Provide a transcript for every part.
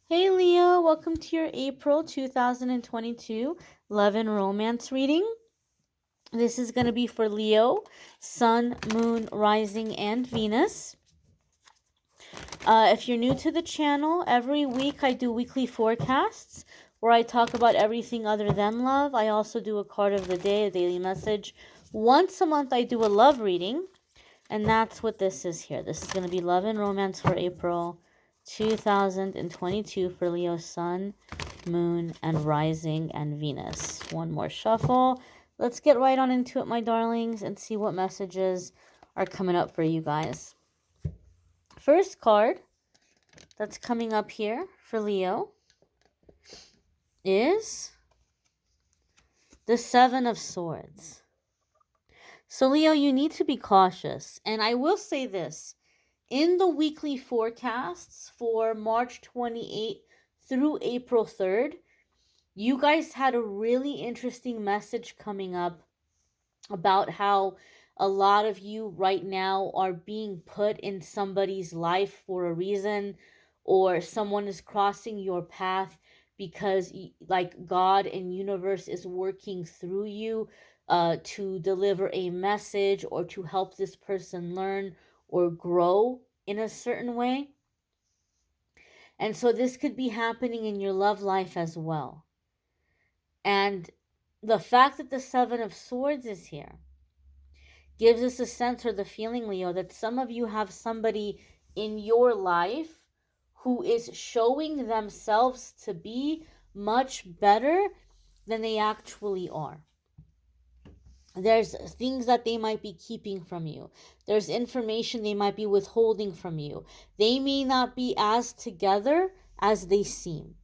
Hey Leo, welcome to your April 2022 Love and Romance reading. This is going to be for Leo, Sun, Moon, Rising, and Venus. If you're new to the channel, every week I do weekly forecasts where I talk about everything other than love. I also do a card of the day, a daily message. Once a month I do a love reading, and that's what this is here. This is going to be Love and Romance for April 2022 for Leo, Sun, Moon, and Rising, and Venus. One more shuffle. Let's get right on into it, my darlings, and see what messages are coming up for you guys. First card that's coming up here for Leo is the Seven of Swords. So, Leo, you need to be cautious. And I will say this. In the weekly forecasts for March 28th through April 3rd, you guys had a really interesting message coming up about how a lot of you right now are being put in somebody's life for a reason, or someone is crossing your path because like God and universe is working through you to deliver a message or to help this person learn or grow in a certain way. And so this could be happening in your love life as well. And the fact that the Seven of Swords is here gives us a sense or the feeling, Leo, that some of you have somebody in your life who is showing themselves to be much better than they actually are. There's things that they might be keeping from you. There's information they might be withholding from you. They may not be as together as they seem.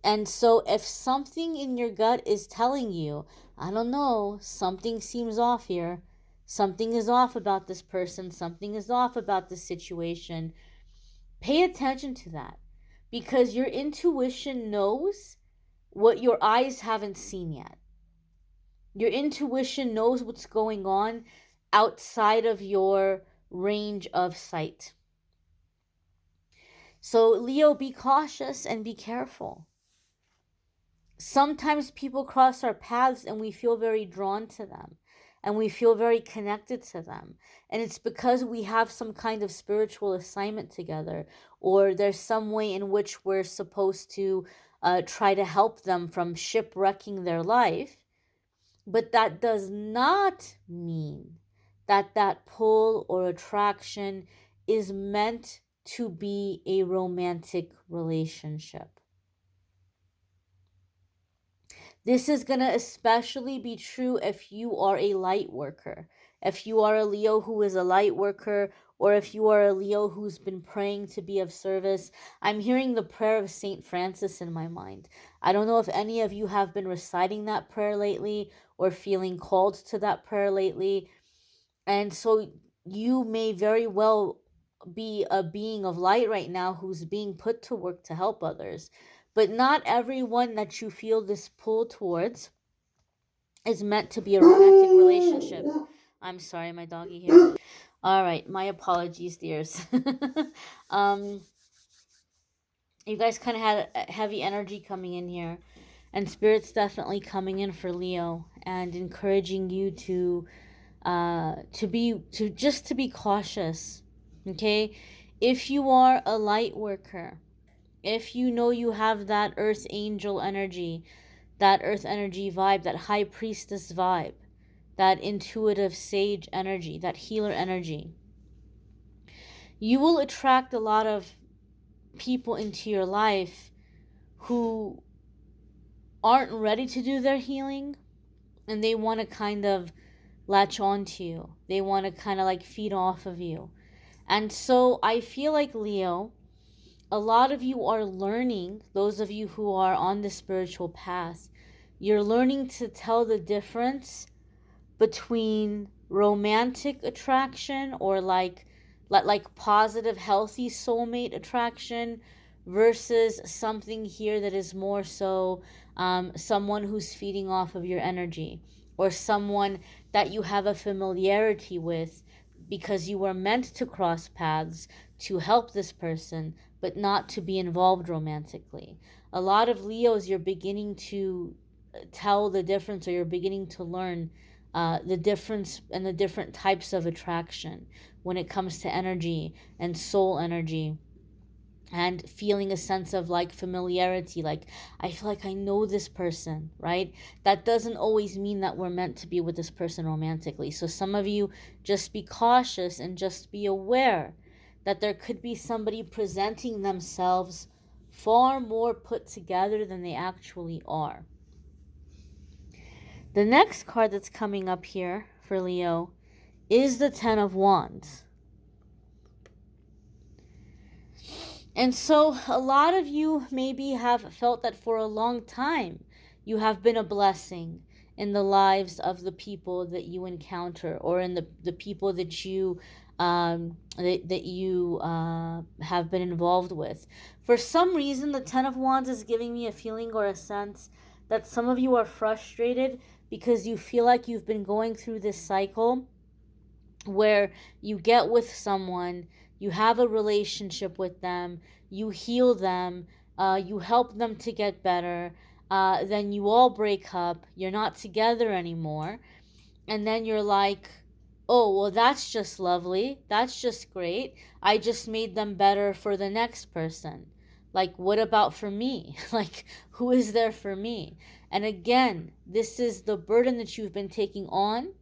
And so if something in your gut is telling you, I don't know, something seems off here, something is off about this person, something is off about this situation, pay attention to that, because your intuition knows what your eyes haven't seen yet. Your intuition knows what's going on outside of your range of sight. So, Leo, be cautious and be careful. Sometimes people cross our paths and we feel very drawn to them and we feel very connected to them. And it's because we have some kind of spiritual assignment together, or there's some way in which we're supposed to try to help them from shipwrecking their life. But that does not mean that that pull or attraction is meant to be a romantic relationship. This is going to especially be true if you are a light worker. If you are a Leo who is a light worker, or if you are a Leo who's been praying to be of service. I'm hearing the prayer of St. Francis in my mind. I don't know if any of you have been reciting that prayer lately or feeling called to that prayer lately. And so you may very well be a being of light right now who's being put to work to help others. But not everyone that you feel this pull towards is meant to be a romantic relationship. I'm sorry, my doggy here. All right, my apologies, dears. You guys kind of had a heavy energy coming in here, and Spirit's definitely coming in for Leo and encouraging you to be cautious. Okay, if you are a light worker, if you know you have that earth angel energy, that earth energy vibe, that high priestess vibe, that intuitive sage energy, that healer energy, you will attract a lot of people into your life who aren't ready to do their healing, and they want to kind of latch on to you. They want to kind of like feed off of you. And so I feel like, Leo, a lot of you are learning, those of you who are on the spiritual path, you're learning to tell the difference between romantic attraction or like positive, healthy soulmate attraction versus something here that is more so someone who's feeding off of your energy, or someone that you have a familiarity with because you were meant to cross paths to help this person, but not to be involved romantically. A lot of Leos, you're beginning to tell the difference, or you're beginning to learn the difference and the different types of attraction when it comes to energy and soul energy, and feeling a sense of like familiarity, like I feel like I know this person, right? That doesn't always mean that we're meant to be with this person romantically. So some of you, just be cautious and just be aware that there could be somebody presenting themselves far more put together than they actually are. The next card that's coming up here for Leo is the Ten of Wands. And so a lot of you maybe have felt that for a long time you have been a blessing in the lives of the people that you encounter, or in the people that you have been involved with. For some reason, the Ten of Wands is giving me a feeling or a sense that some of you are frustrated because you feel like you've been going through this cycle where you get with someone, you have a relationship with them, you heal them, you help them to get better, then you all break up, you're not together anymore, and then you're like, oh, well, that's just lovely, that's just great, I just made them better for the next person. Like, what about for me? Like, who is there for me? And again, this is the burden that you've been taking on.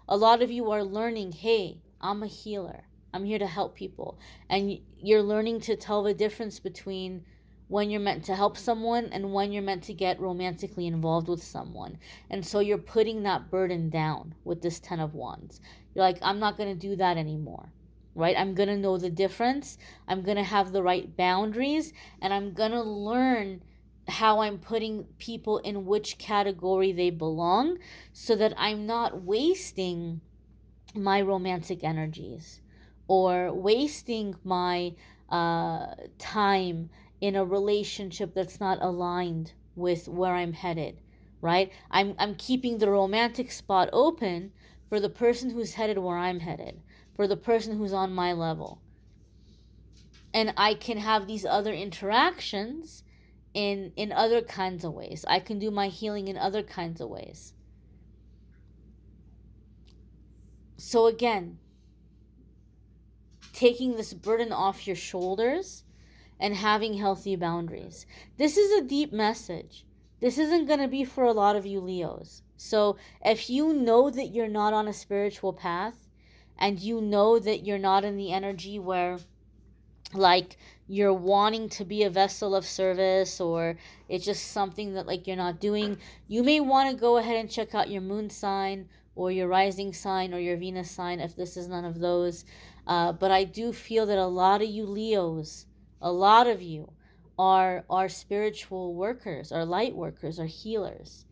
A lot of you are learning, hey, I'm a healer. I'm here to help people. And you're learning to tell the difference between when you're meant to help someone and when you're meant to get romantically involved with someone. And so you're putting that burden down with this Ten of Wands. You're like, I'm not going to do that anymore, right? I'm going to know the difference. I'm going to have the right boundaries, and I'm going to learn how I'm putting people in which category they belong, so that I'm not wasting my romantic energies or wasting my time in a relationship that's not aligned with where I'm headed, right? I'm keeping the romantic spot open for the person who's headed where I'm headed, for the person who's on my level. And I can have these other interactions in other kinds of ways. I can do my healing in other kinds of ways. So again, taking this burden off your shoulders and having healthy boundaries. This is a deep message. This isn't going to be for a lot of you Leos. So if you know that you're not on a spiritual path, and you know that you're not in the energy where like you're wanting to be a vessel of service, or it's just something that like you're not doing, you may want to go ahead and check out your moon sign or your rising sign or your Venus sign if this is none of those. But I do feel that a lot of you Leos, a lot of you are spiritual workers, are light workers, are healers.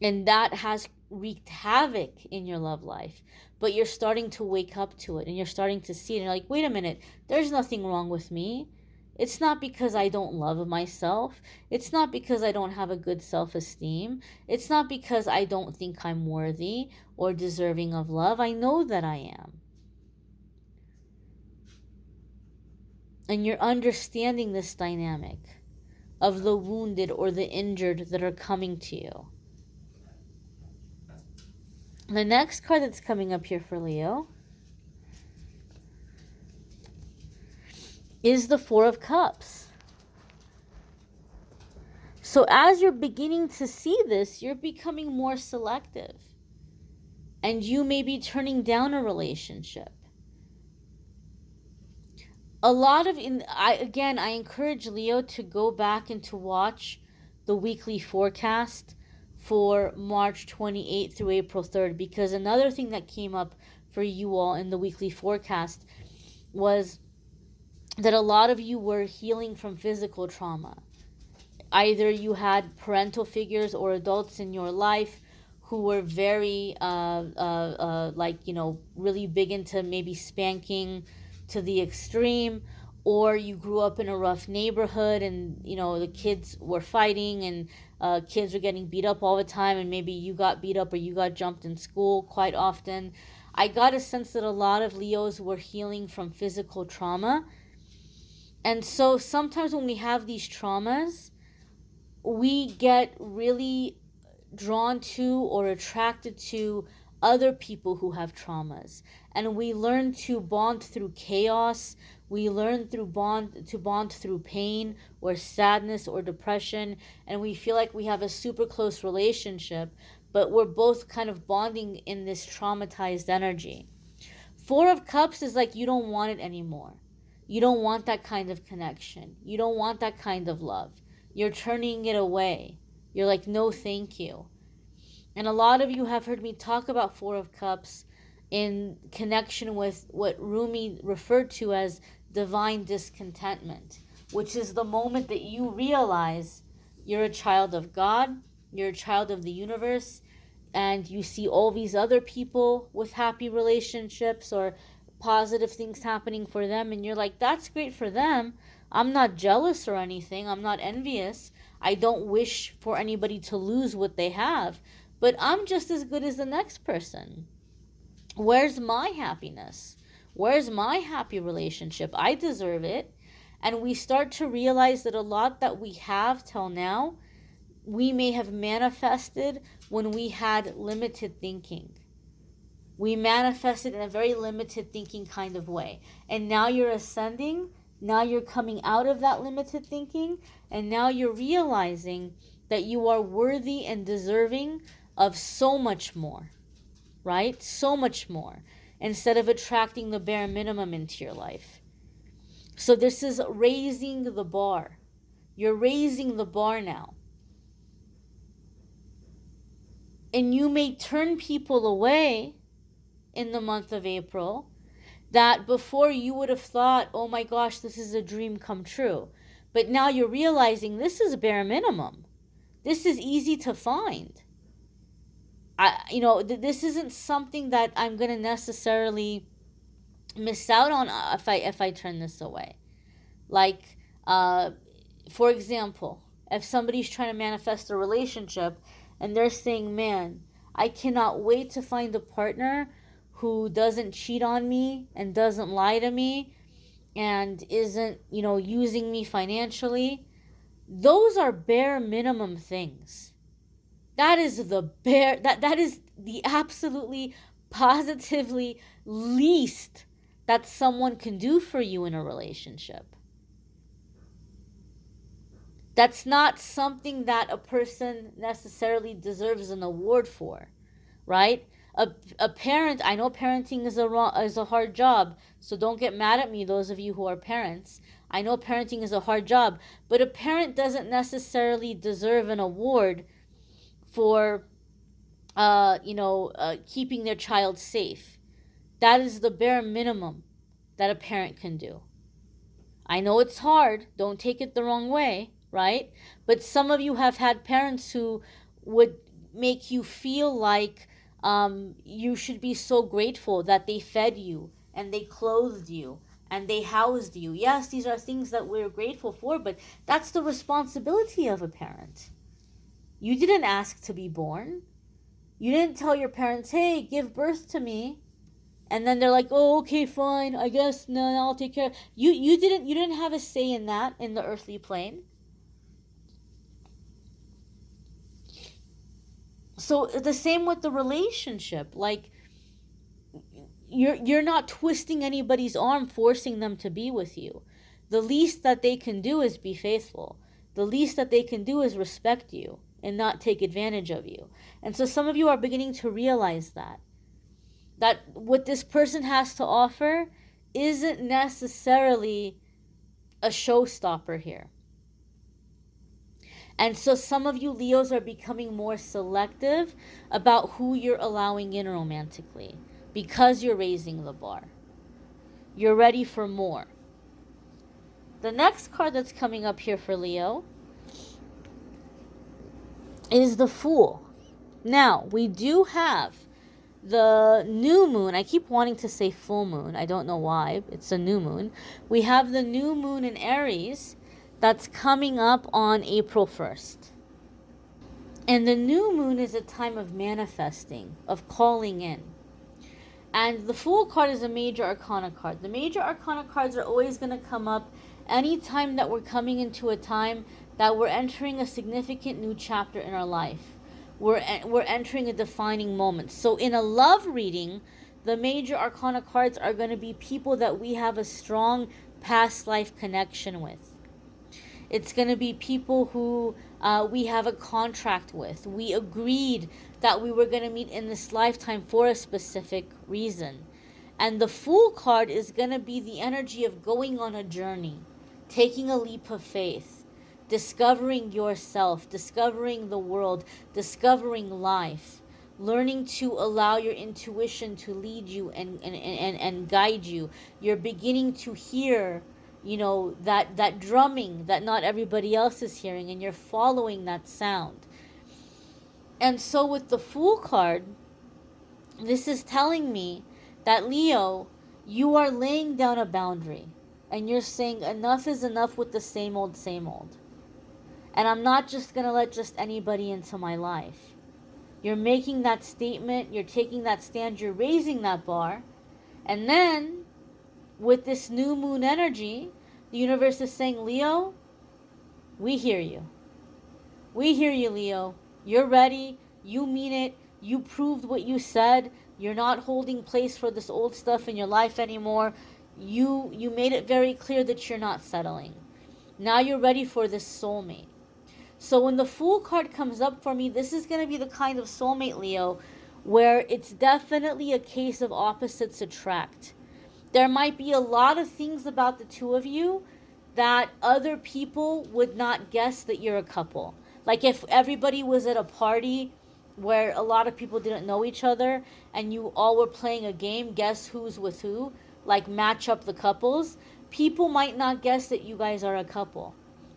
And that has wreaked havoc in your love life. But you're starting to wake up to it, and you're starting to see it. And you're like, wait a minute, there's nothing wrong with me. It's not because I don't love myself. It's not because I don't have a good self-esteem. It's not because I don't think I'm worthy or deserving of love. I know that I am. And you're understanding this dynamic of the wounded or the injured that are coming to you. The next card that's coming up here for Leo is the Four of Cups. So as you're beginning to see this, you're becoming more selective. And you may be turning down a relationship. A lot of, I encourage Leo to go back and to watch the weekly forecast for March 28th through April 3rd, because another thing that came up for you all in the weekly forecast was that a lot of you were healing from physical trauma. Either you had parental figures or adults in your life who were very really big into maybe spanking to the extreme, or you grew up in a rough neighborhood and the kids were fighting and kids were getting beat up all the time, and maybe you got beat up or you got jumped in school quite often. I got a sense that a lot of Leos were healing from physical trauma. And so sometimes when we have these traumas, we get really drawn to or attracted to other people who have traumas, and we learn to bond through chaos. We learn through bond through pain or sadness or depression, and we feel like we have a super close relationship, but we're both kind of bonding in this traumatized energy. Four of Cups is like you don't want it anymore. You don't want that kind of connection. You don't want that kind of love. You're turning it away. You're like, no, thank you. And a lot of you have heard me talk about Four of Cups in connection with what Rumi referred to as divine discontentment, which is the moment that you realize you're a child of God, you're a child of the universe, and you see all these other people with happy relationships or positive things happening for them, and you're like, that's great for them. I'm not jealous or anything. I'm not envious. I don't wish for anybody to lose what they have, but I'm just as good as the next person. Where's my happiness? Where's my happy relationship? I deserve it. And we start to realize that a lot that we have till now, we may have manifested when we had limited thinking. We manifested in a very limited thinking kind of way. And now you're ascending. Now you're coming out of that limited thinking. And now you're realizing that you are worthy and deserving of so much more, right? So much more, instead of attracting the bare minimum into your life. So this is raising the bar. You're raising the bar now. And you may turn people away in the month of April that before you would have thought, oh my gosh, this is a dream come true. But now you're realizing this is bare minimum. This is easy to find. This isn't something that I'm going to necessarily miss out on if I turn this away. Like, for example, if somebody's trying to manifest a relationship and they're saying, man, I cannot wait to find a partner who doesn't cheat on me and doesn't lie to me and isn't, using me financially. Those are bare minimum things. That is that is the absolutely positively least that someone can do for you in a relationship. That's not something that a person necessarily deserves an award for, right? A parent, I know parenting is a hard job, so don't get mad at me, those of you who are parents. I know parenting is a hard job, but a parent doesn't necessarily deserve an award for keeping their child safe. That is the bare minimum that a parent can do. I know it's hard, don't take it the wrong way, right? But some of you have had parents who would make you feel like you should be so grateful that they fed you and they clothed you and they housed you. Yes, these are things that we're grateful for, but that's the responsibility of a parent. You didn't ask to be born. You didn't tell your parents, hey, give birth to me. And then they're like, oh, okay, fine, I guess, no, I'll take care. You didn't have a say in that in the earthly plane. So the same with the relationship. Like, you're not twisting anybody's arm, forcing them to be with you. The least that they can do is be faithful. The least that they can do is respect you and not take advantage of you. And so some of you are beginning to realize that what this person has to offer isn't necessarily a showstopper here. And so some of you Leos are becoming more selective about who you're allowing in romantically because you're raising the bar. You're ready for more. The next card that's coming up here for Leo is the Fool. Now, we do have the new moon. I keep wanting to say full moon. I don't know why. It's a new moon. We have the new moon in Aries that's coming up on April 1st. And the new moon is a time of manifesting, of calling in. And the Fool card is a major arcana card. The major arcana cards are always going to come up anytime that we're coming into a time that we're entering a significant new chapter in our life. We're entering a defining moment. So in a love reading, the major arcana cards are going to be people that we have a strong past life connection with. It's going to be people who we have a contract with. We agreed that we were going to meet in this lifetime for a specific reason. And the Fool card is going to be the energy of going on a journey, taking a leap of faith, discovering yourself, discovering the world, discovering life, learning to allow your intuition to lead you and guide you. You're beginning to hear, that drumming that not everybody else is hearing, and you're following that sound. And so with the Fool card, this is telling me that, Leo, you are laying down a boundary, and you're saying enough is enough with the same old, same old. And I'm not just going to let just anybody into my life. You're making that statement, you're taking that stand, you're raising that bar. And then, with this new moon energy, the universe is saying, Leo, we hear you. We hear you, Leo. You're ready. You mean it. You proved what you said. You're not holding place for this old stuff in your life anymore. You made it very clear that you're not settling. Now you're ready for this soulmate. So when the Fool card comes up for me, this is going to be the kind of soulmate, Leo, where it's definitely a case of opposites attract. There might be a lot of things about the two of you that other people would not guess that you're a couple. Like if everybody was at a party where a lot of people didn't know each other and you all were playing a game, guess who's with who, like match up the couples, people might not guess that you guys are a couple.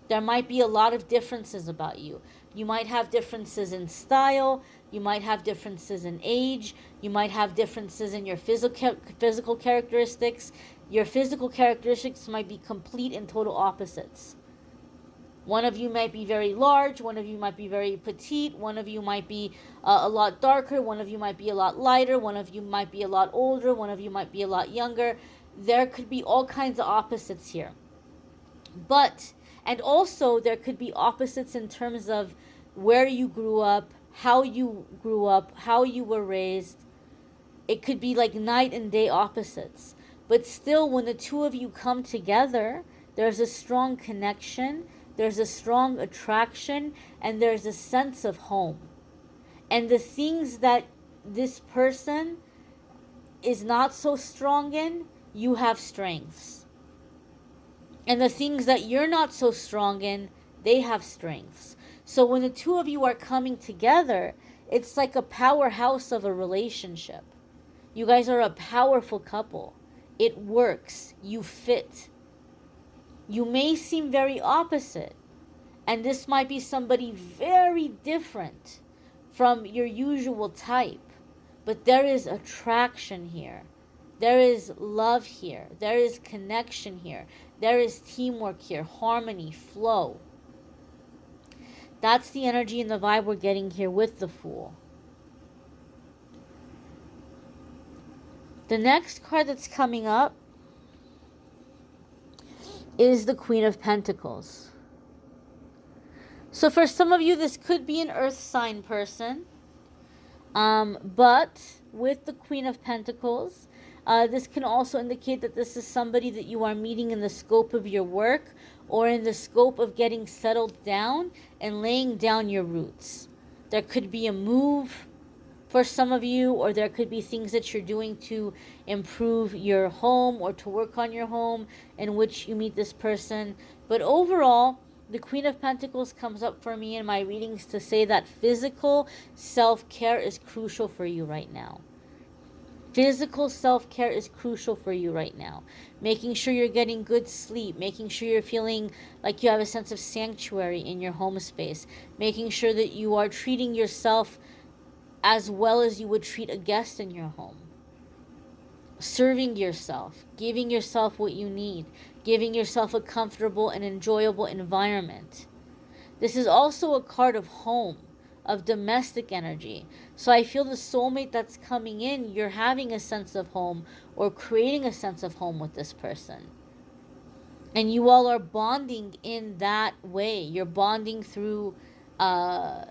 There might be a lot of differences about you. You might have differences in style. You might have differences in age. You might have differences in your physical characteristics. Your physical characteristics might be complete and total opposites. One of you might be very large. One of you might be very petite. One of you might be a lot darker. One of you might be a lot lighter. One of you might be a lot older. One of you might be a lot younger. There could be all kinds of opposites here. And also there could be opposites in terms of where you grew up, how you grew up, how you were raised. It could be like night and day opposites. But still, when the two of you come together, there's a strong connection, there's a strong attraction, and there's a sense of home. And the things that this person is not so strong in, you have strengths. And the things that you're not so strong in, they have strengths. So when the two of you are coming together, it's like a powerhouse of a relationship. You guys are a powerful couple. It works. You fit. You may seem very opposite. And this might be somebody very different from your usual type. But there is attraction here. There is love here. There is connection here. There is teamwork here, harmony, flow. That's the energy and the vibe we're getting here with the Fool. The next card that's coming up is the Queen of Pentacles. So for some of you, this could be an earth sign person. But with the Queen of Pentacles, this can also indicate that this is somebody that you are meeting in the scope of your work or in the scope of getting settled down and laying down your roots. There could be a move for some of you, or there could be things that you're doing to improve your home or to work on your home in which you meet this person. But overall, the Queen of Pentacles comes up for me in my readings to say that physical self-care is crucial for you right now. Physical self-care is crucial for you right now. Making sure you're getting good sleep. Making sure you're feeling like you have a sense of sanctuary in your home space. Making sure that you are treating yourself as well as you would treat a guest in your home. Serving yourself. Giving yourself what you need. Giving yourself a comfortable and enjoyable environment. This is also a card of home. of domestic energy. So I feel the soulmate that's coming in, you're having a sense of home or creating a sense of home with this person. And you all are bonding in that way. You're bonding through uh,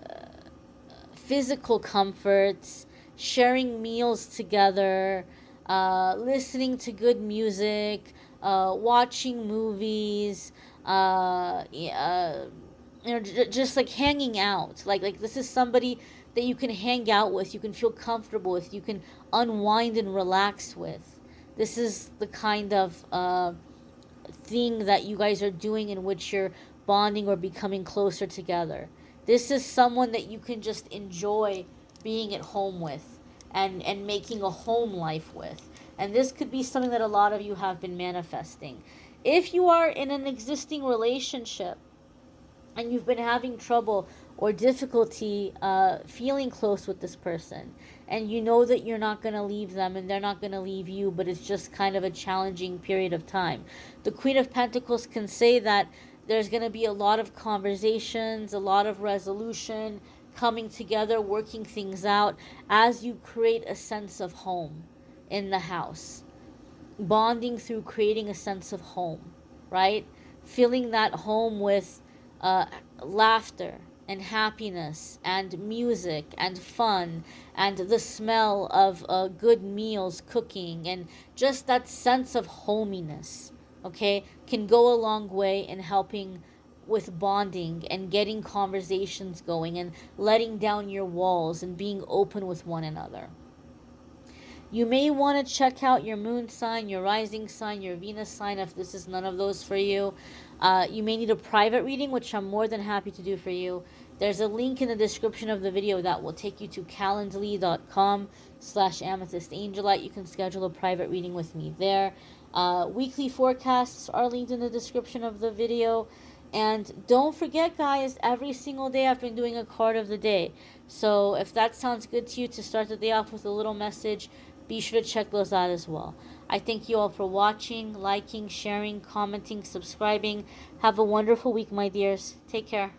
physical comforts, sharing meals together, listening to good music, watching movies, just like hanging out. Like this is somebody that you can hang out with, you can feel comfortable with, you can unwind and relax with. This is the kind of thing that you guys are doing in which you're bonding or becoming closer together. This is someone that you can just enjoy being at home with and making a home life with. And this could be something that a lot of you have been manifesting. If you are in an existing relationship and you've been having trouble or difficulty feeling close with this person, and you know that you're not going to leave them and they're not going to leave you, but it's just kind of a challenging period of time, the Queen of Pentacles can say that there's going to be a lot of conversations, a lot of resolution, coming together, working things out as you create a sense of home in the house, bonding through creating a sense of home, right? Filling that home with laughter and happiness and music and fun and the smell of good meals cooking, and just that sense of hominess, okay, can go a long way in helping with bonding and getting conversations going and letting down your walls and being open with one another. You may want to check out your moon sign, your rising sign, your Venus sign if this is none of those for you. You may need a private reading, which I'm more than happy to do for you. There's a link in the description of the video that will take you to calendly.com/amethystangelite. You can schedule a private reading with me there. Weekly forecasts are linked in the description of the video. And don't forget, guys, every single day I've been doing a card of the day. So if that sounds good to you to start the day off with a little message, be sure to check those out as well. I thank you all for watching, liking, sharing, commenting, subscribing. Have a wonderful week, my dears. Take care.